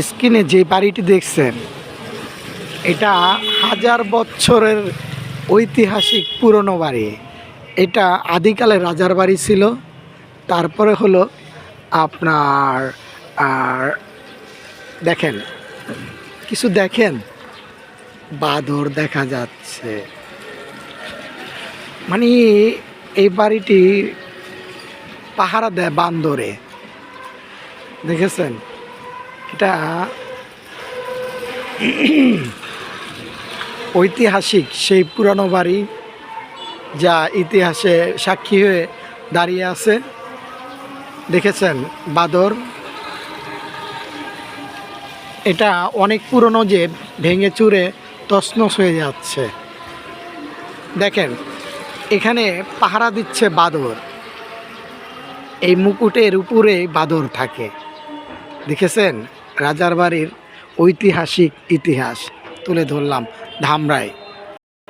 স্ক্রিনে যে বাড়িটি দেখছেন এটা 1000 বছরের ঐতিহাসিক পুরনো বাড়ি। এটা আদিকালে রাজার বাড়ি ছিল। তারপরে হলো আপনার আর দেখেন কিছু দেখেন বাঁদর দেখা যাচ্ছে। মানে এই বাড়িটি পাহারা দেয় বান্দরে, দেখেছেন? এটা ঐতিহাসিক সেই পুরানো বাড়ি যা ইতিহাসে সাক্ষী হয়ে দাঁড়িয়ে আছে। দেখেছেন বাঁদর? এটা অনেক পুরনো যে ভেঙে চুরে তছনছ হয়ে যাচ্ছে। দেখেন এখানে পাহারা দিচ্ছে বাঁদর। এই মুকুটের উপরে বাঁদর থাকে। দেখেছেন রাজার বাড়ির ঐতিহাসিক ইতিহাস তুলে ধরলাম ধামরায়।